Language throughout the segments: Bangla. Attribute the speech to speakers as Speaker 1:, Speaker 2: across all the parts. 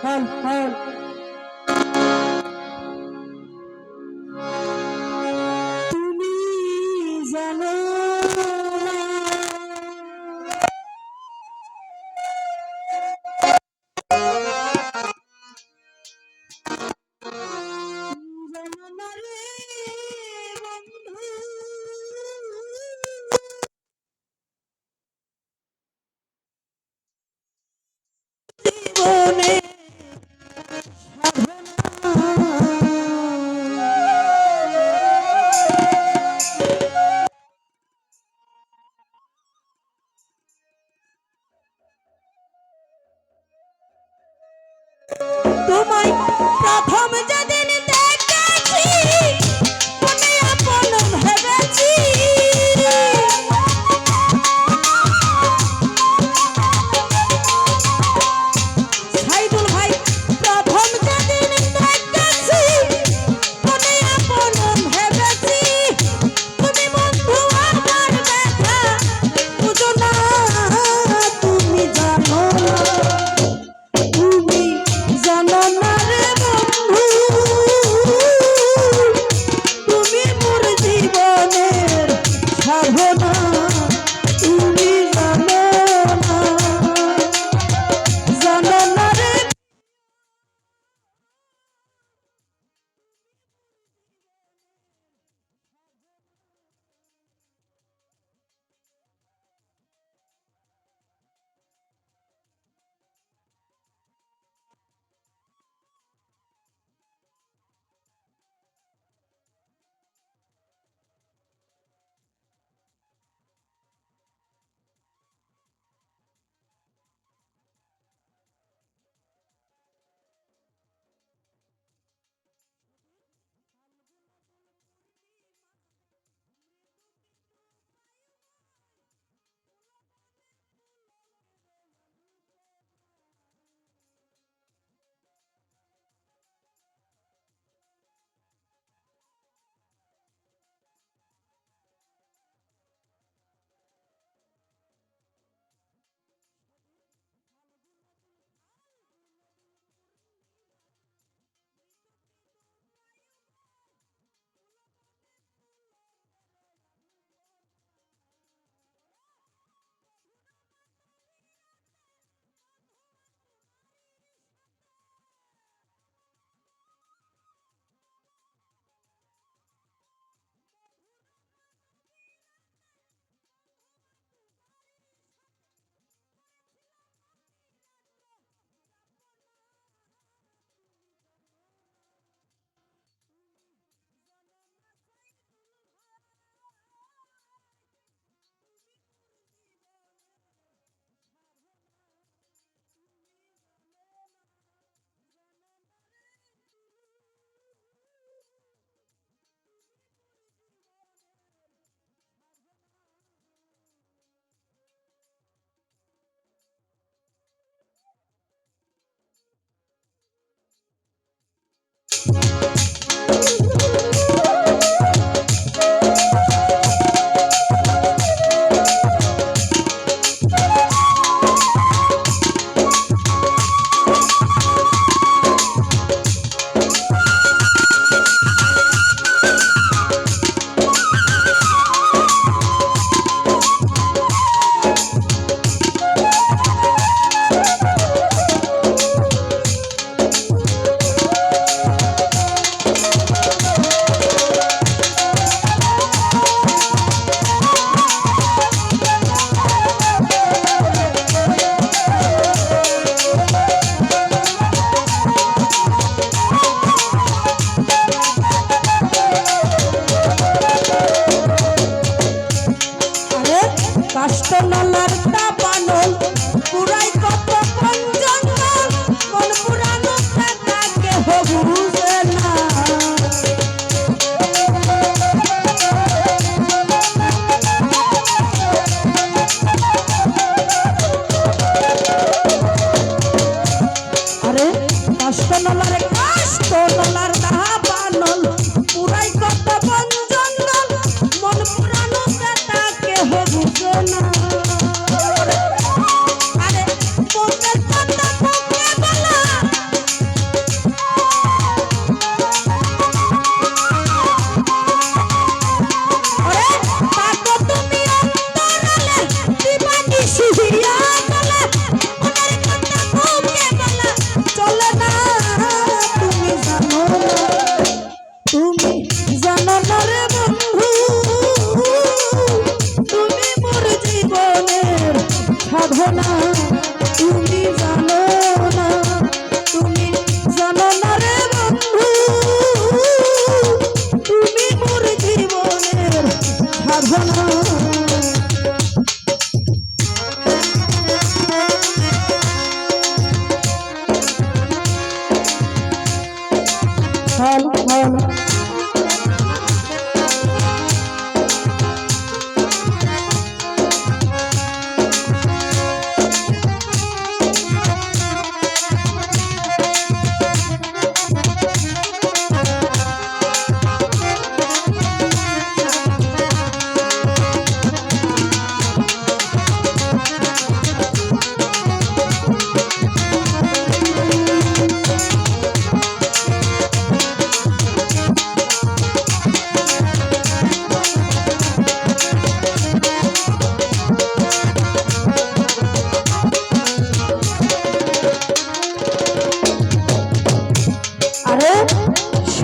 Speaker 1: হল হল তুমি জানো জীবনে তোমায় প্রথম যেদিন দেখেছি মনে আপন ভেবেছি সাইদুল ভাই প্রথম যেদিন দেখেছি মনে আপন ভেবেছি তুমি বন্ধু আমার ব্যথা বুঝো না তুমি জানো না তুমি জানো না রে বন্ধু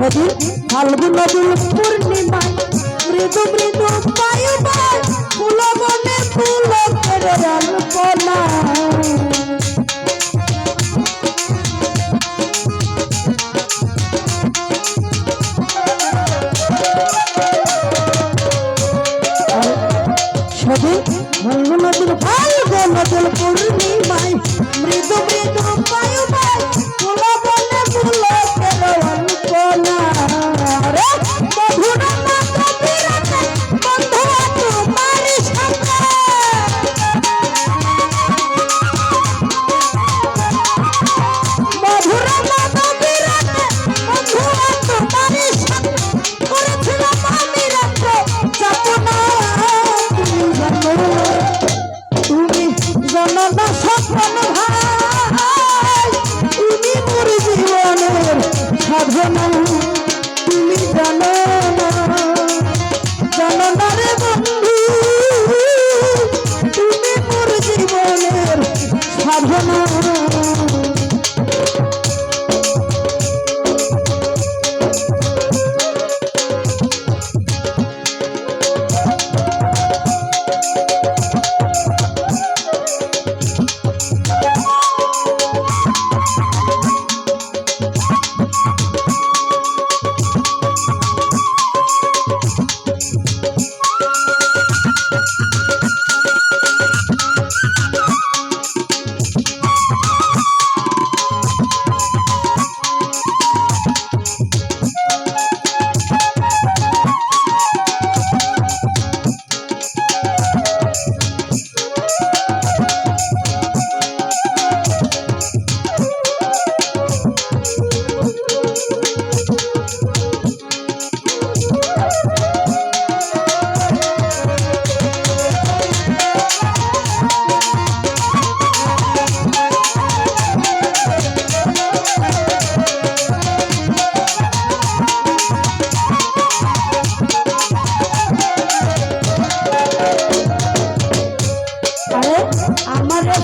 Speaker 1: সেদিন ফাল্গুন নদীর পূর্ণিমায় মৃদু মৃদু বায়ু বায় ফুল বনে ফুলকের আলপনা সেদিন ফাল্গুন নদীর পূর্ণিমায় মৃদু মৃদু বায়ু বায় ফুল বনে ফুলকের আলপনা রে মধুর মাধবীরাতে বন্ধু তোমার সাথে মধুর মাধবীরাতে বন্ধু তোমার সাথে করেছিলাম আমি রাত্র যাপনা তুমি জানো না স্বপ্ন ভাই তুমি মোর জীবনের সাধনা তুমি জানো না রে বন্ধু তুমি মোর জীবনের সাধনা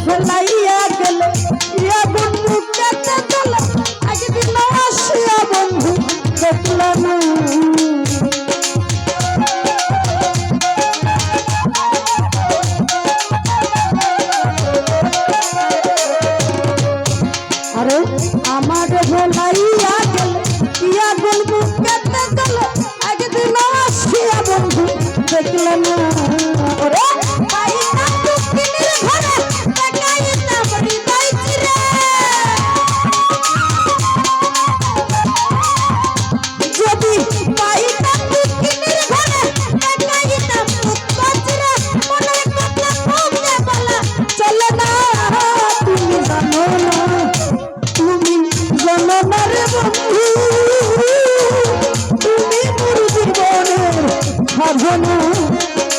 Speaker 1: ফেলাইয়া গেল ইয়া বন্ধু কেটে গেল একদিন আসিয়া বন্ধু দেখলাম আরে আমার ফেলাইয়া গেল ইয়া বন্ধু কেটে গেল একদিন আসিয়া বন্ধু দেখলাম ওরে পাইনা টুকিনির ঘরে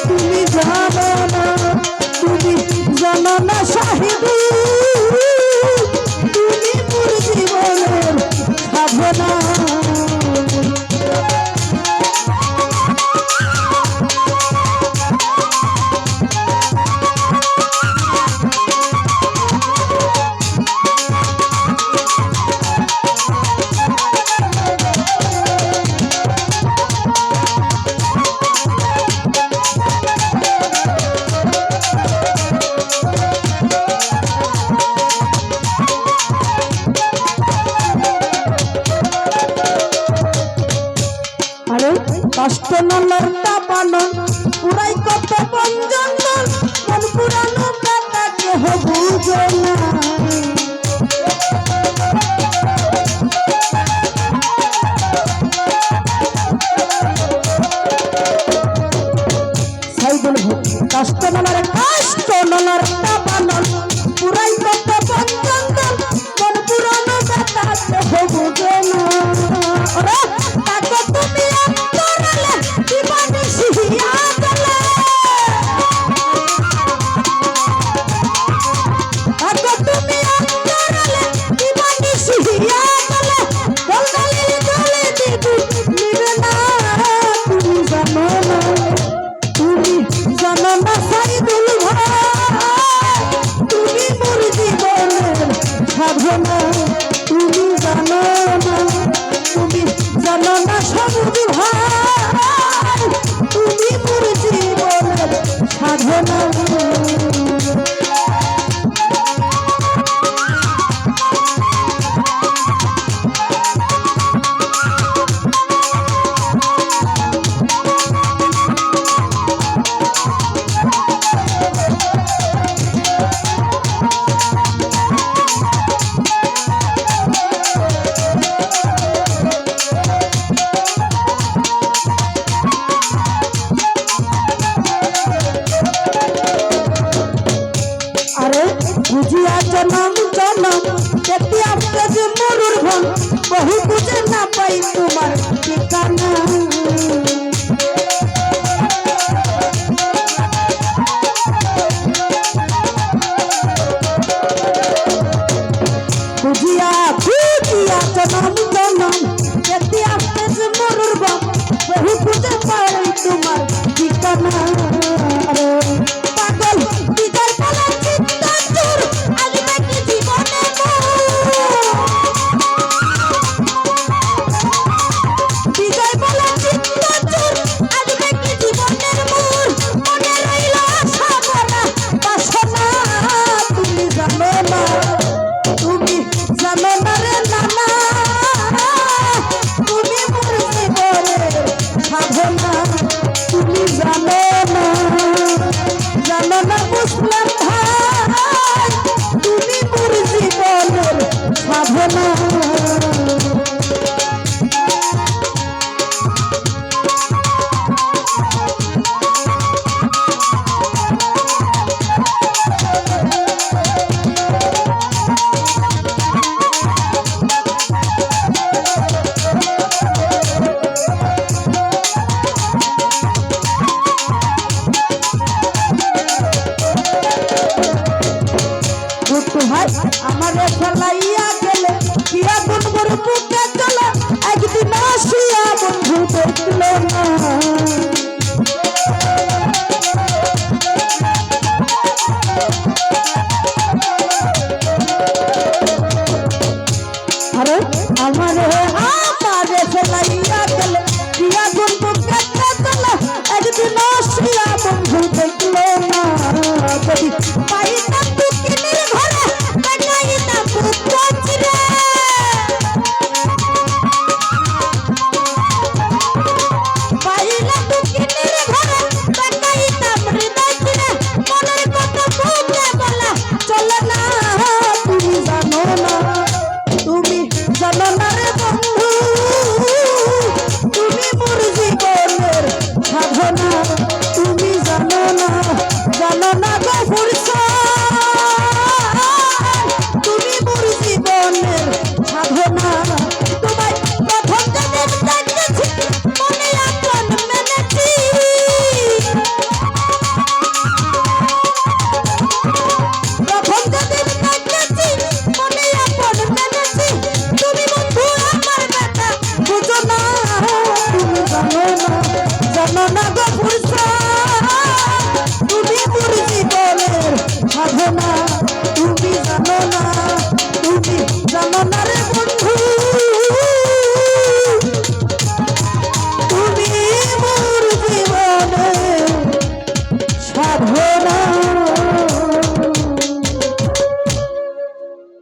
Speaker 1: তুমি জানো না তুমি জানো না সাহিবি তুমি মোর জীবনের সাধনা কষ্ট নলরটা বানন পুরাই কত বঞ্জন মন পুরানো বেটাকে বুঝো না সাইদুল কষ্ট নলরটা বানন পুরাই কত বঞ্জন মন পুরানো বেটাকে বুঝো না ওরে তাকে তুমি Yeah. বহু খুঁজে না পাই তোমার ঠিকানা খুঁজিয়া খুঁজিয়া জনম জনম যেতে আসতে যে মরুর বাপ বহু খুঁজে পাই তোমার ঠিকানা পাগল দিদার পালা চিন্তা চোর আসবে কি জীবনে বিজয় পালা চিন্তা চোর আসবে কি জীবনের মোর মনে রইল আশা ভরা বাসনা তুমি জানো না তুমি জানো না রে নানা তুমি মোর জীবনের সাধনা তুমি জানো না বুঝলাম ভাই তুমি মোর জীবনের সাধনা আমার ফেলাইয়া গেলে কিয়া গুনগুর বুকে চলে একদিন আসিয়া বন্ধু দেখল না আরে আমারে ফেলাইয়া গেলে কিয়া গুন বুকে চলে একদিন আসিয়া বন্ধু দেখল না যদি পাইতাম দুঃখিনীর ঘরে তুমি জানো না গো ফুরসা তুমি মোর জীবনের সাধনা তোমায় প্রথম যেদিন দেখেছি মনে আপন মেনেছি প্রথম যেদিন দেখেছি মনে আপন মেনেছি তুমি বন্ধু আমার ব্যথা বুঝো না তুমি জানো না গো ফুরসা তুমি মোর জীবনের সাধনা তুমি জানো না রে বন্ধু